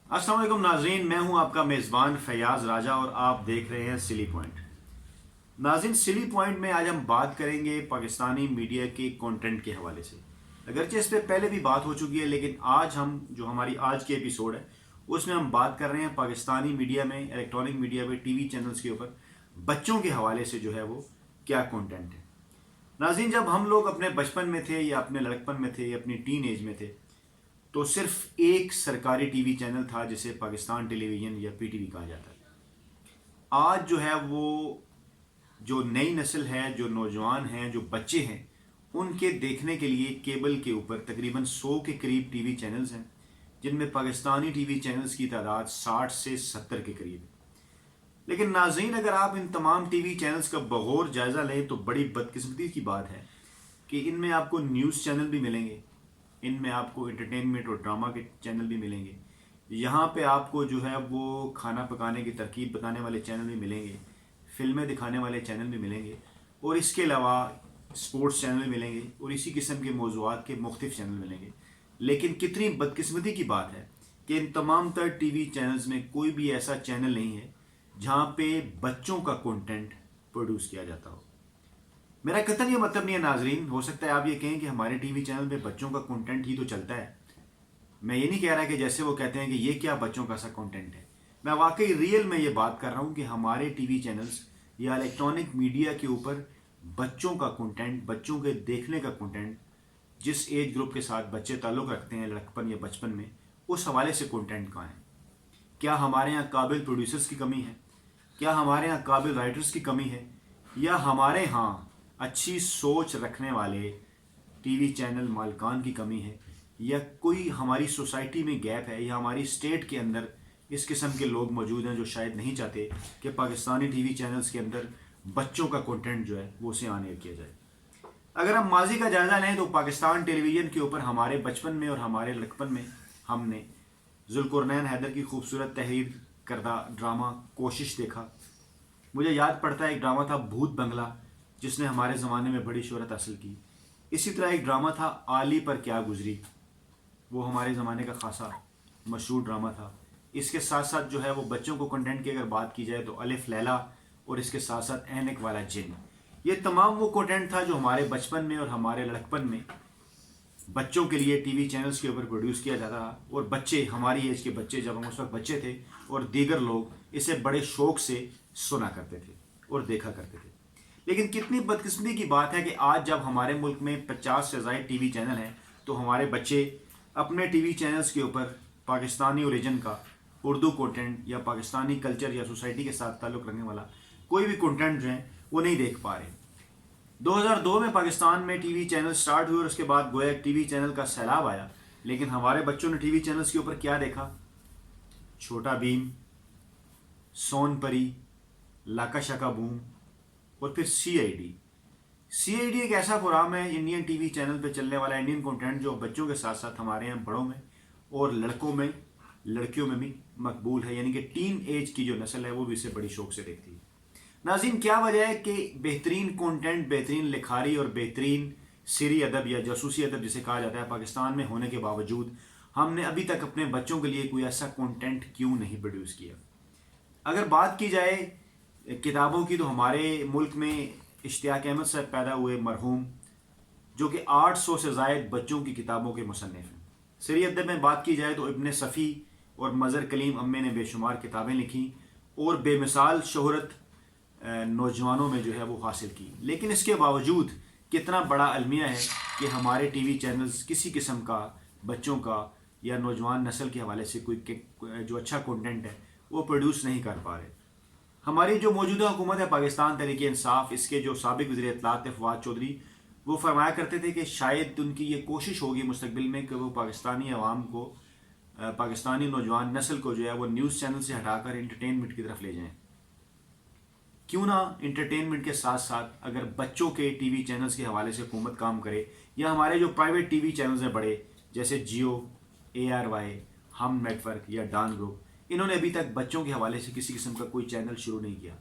अस्सलाम वालेकुम नाज़रीन, मैं हूं आपका मेज़बान फैयाज़ राजा और आप देख रहे हैं सिली पॉइंट। नाज़रीन, सिली पॉइंट में आज हम बात करेंगे पाकिस्तानी मीडिया के कंटेंट के हवाले से। अगरचे इस पे पहले भी बात हो चुकी है, लेकिन आज हम जो हमारी आज की एपिसोड है उसमें हम बात कर रहे हैं पाकिस्तानी मीडिया में, इलेक्ट्रॉनिक मीडिया में, टीवी चैनल्स के ऊपर बच्चों के हवाले से जो है वो क्या कंटेंट है। नाज़रीन, जब हम लोग अपने बचपन में थे या अपने लड़कपन में थे या अपनी टीन एज में थे तो सिर्फ एक सरकारी टीवी चैनल था जिसे पाकिस्तान टेलीविज़न या पीटीवी कहा जाता है। आज जो है वो जो नई नस्ल है, जो नौजवान हैं, जो बच्चे हैं, उनके देखने के लिए केबल के ऊपर तकरीबन 100 के करीब टीवी चैनल्स हैं, जिनमें पाकिस्तानी टीवी चैनल्स की तादाद 60 से 70 के करीब है। लेकिन नाज़रीन, अगर आप इन तमाम टीवी चैनल्स का बगौर जायज़ा लें तो बड़ी बदकिस्मती की बात है कि इनमें आपको न्यूज़ चैनल भी मिलेंगे, इनमें आपको एंटरटेनमेंट और ड्रामा के चैनल भी मिलेंगे, यहाँ पे आपको जो है वो खाना पकाने की तरकीब बताने वाले चैनल भी मिलेंगे, फिल्में दिखाने वाले चैनल भी मिलेंगे, और इसके अलावा स्पोर्ट्स चैनल भी मिलेंगे और इसी किस्म के मौज़ूआत के मुख्तलिफ चैनल मिलेंगे। लेकिन कितनी बदकिस्मती की बात है कि इन तमाम तर टीवी चैनल्स में कोई भी ऐसा चैनल नहीं है जहाँ पे बच्चों का कंटेंट प्रोड्यूस किया जाता हो। मेरा कतई ये मतलब नहीं है नाजरीन, हो सकता है आप ये कहें कि हमारे टीवी चैनल पे बच्चों का कंटेंट ही तो चलता है। मैं ये नहीं कह रहा कि जैसे वो कहते हैं कि ये क्या बच्चों का सा कंटेंट है। मैं वाकई रियल में ये बात कर रहा हूँ कि हमारे टीवी चैनल्स या इलेक्ट्रॉनिक मीडिया के ऊपर बच्चों का कंटेंट, बच्चों के देखने का कंटेंट, जिस एज ग्रुप के साथ बच्चे ताल्लुक़ रखते हैं लड़कपन या बचपन में, उस हवाले से कंटेंट कहाँ है। क्या हमारे यहाँ काबिल प्रोड्यूसर्स की कमी है? क्या हमारे यहाँ काबिल राइटर्स की कमी है? या हमारे यहाँ अच्छी सोच रखने वाले टीवी चैनल मालिकान की कमी है? या कोई हमारी सोसाइटी में गैप है? या हमारी स्टेट के अंदर इस किस्म के लोग मौजूद हैं जो शायद नहीं चाहते कि पाकिस्तानी टीवी चैनल्स के अंदर बच्चों का कंटेंट जो है वो उसे ऑन एयर किया जाए। अगर हम माजी का जायज़ा लें तो पाकिस्तान टेलीविज़न के ऊपर हमारे बचपन में और हमारे लड़कपन में हमने जुल्कुरनैन हैदर की खूबसूरत तहरीर करदा ड्रामा कोशिश देखा। मुझे याद पड़ता है एक ड्रामा था भूत बंगला, जिसने हमारे ज़माने में बड़ी शोहरत हासिल की। इसी तरह एक ड्रामा था आली पर क्या गुजरी, वो हमारे ज़माने का खासा मशहूर ड्रामा था। इसके साथ साथ जो है वो बच्चों को कंटेंट की अगर बात की जाए तो अलिफ लैला और इसके साथ साथ ऐनक वाला जिन, ये तमाम वो कंटेंट था जो हमारे बचपन में और हमारे लड़कपन में बच्चों के लिए टीवी चैनल्स के ऊपर प्रोड्यूस किया जाता था। और बच्चे, हमारी एज के बच्चे, जब हम उस वक्त बच्चे थे, और दीगर लोग इसे बड़े शौक़ से सुना करते थे और देखा करते थे। लेकिन कितनी बदकिस्मती की बात है कि आज जब हमारे मुल्क में 50 से ज़ायद टीवी चैनल हैं तो हमारे बच्चे अपने टीवी चैनल्स के ऊपर पाकिस्तानी ओरिजिन का उर्दू कंटेंट या पाकिस्तानी कल्चर या सोसाइटी के साथ ताल्लुक़ रखने वाला कोई भी कंटेंट जो है वो नहीं देख पा रहे। 2002 में पाकिस्तान में टीवी चैनल स्टार्ट हुए और उसके बाद गोया टीवी चैनल का सैलाब आया, लेकिन हमारे बच्चों ने टीवी चैनल्स के ऊपर क्या देखा? छोटा भीम, सोन परी, लाका शाका बूम और फिर सीआईडी। सीआईडी एक ऐसा प्रोग्राम है इंडियन टीवी चैनल पे चलने वाला इंडियन कंटेंट जो बच्चों के साथ साथ हमारे यहाँ बड़ों में और लड़कों में, लड़कियों में भी मकबूल है, यानी कि टीन एज की जो नस्ल है वो भी इसे बड़ी शौक से देखती है। नाज़रीन, क्या वजह है कि बेहतरीन कंटेंट, बेहतरीन लिखारी और बेहतरीन सीरी अदब या जासूसी अदब जिसे कहा जाता है पाकिस्तान में होने के बावजूद हमने अभी तक अपने बच्चों के लिए कोई ऐसा कंटेंट क्यों नहीं प्रोड्यूस किया? अगर बात की जाए किताबों की तो हमारे मुल्क में इश्तियाक अहमद साहब पैदा हुए मरहूम, जो कि 800 से ज़ायद बच्चों की किताबों के मुसन्निफ़ हैं। सीरी अदब में बात की जाए तो इब्न सफ़ी और मज़र कलीम अम्मे ने बेशुमार किताबें लिखी और बेमिसाल शोहरत नौजवानों में जो है वो हासिल की। लेकिन इसके बावजूद कितना बड़ा अलमिया है कि हमारे टीवी चैनल्स किसी किस्म का बच्चों का या नौजवान नस्ल के हवाले से कोई जो अच्छा कंटेंट है वो प्रोड्यूस नहीं कर पा रहे। हमारी जो मौजूदा हुकूमत है पाकिस्तान तहरीक इंसाफ, इसके जो साबिक वज़ीर इत्तलात थे फवाद चौधरी, वो फरमाया करते थे कि शायद उनकी ये कोशिश होगी मुस्तकबिल में कि वो पाकिस्तानी अवाम को, पाकिस्तानी नौजवान नस्ल को जो है वो न्यूज़ चैनल से हटाकर एंटरटेनमेंट की तरफ ले जाएँ। क्यों ना एंटरटेनमेंट के साथ साथ अगर बच्चों के टीवी चैनल्स के हवाले से हुकूमत काम करे, या हमारे जो प्राइवेट टीवी चैनल्स हैं बड़े, जैसे जियो, ARY, हम नेटवर्क या डान ग्रुप, इन्होंने अभी तक बच्चों के हवाले से किसी किस्म का कोई चैनल शुरू नहीं किया।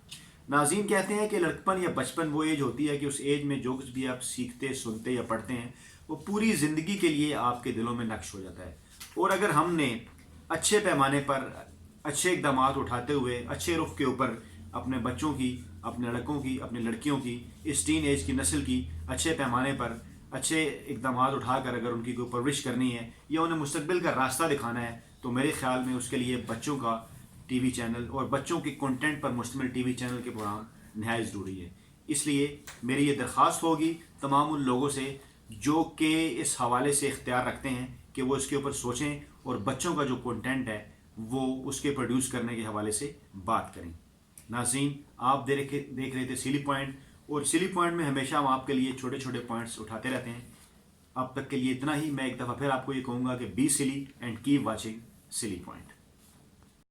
नाज़रीन, कहते हैं कि लड़कपन या बचपन वो एज होती है कि उस एज में जो कुछ भी आप सीखते, सुनते या पढ़ते हैं वो पूरी ज़िंदगी के लिए आपके दिलों में नक्श हो जाता है। और अगर हमने اچھے پیمانے پر اچھے اقدامات اٹھاتے ہوئے اچھے رخ کے اوپر اپنے بچوں کی، اپنے لڑکوں کی، اپنے لڑکیوں کی، اس ٹین ایج کی نسل کی اچھے پیمانے پر اچھے اقدامات اٹھا کر اگر ان کی کوئی پرورش کرنی ہے یا انہیں مستقبل کا راستہ دکھانا ہے تو میرے خیال میں اس کے لیے بچوں کا ٹی وی چینل اور بچوں کے کنٹینٹ پر مشتمل ٹی وی چینل کے پروگرام نہایت ضروری ہے۔ اس لیے میری یہ درخواست ہوگی تمام ان لوگوں سے جو کہ اس حوالے سے اختیار رکھتے ہیں کہ وہ اس کے اوپر سوچیں اور بچوں کا جو کنٹینٹ ہے وہ اس کے پروڈیوس کرنے کے حوالے سے بات کریں۔ ناظرین، آپ دیکھ رہے تھے سیلی پوائنٹ، اور سیلی پوائنٹ میں ہمیشہ ہم آپ کے لیے چھوٹے چھوٹے پوائنٹس اٹھاتے رہتے ہیں۔ اب تک کے لیے اتنا ہی۔ میں ایک دفعہ پھر آپ کو یہ کہوں گا کہ be silly and keep watching silly point.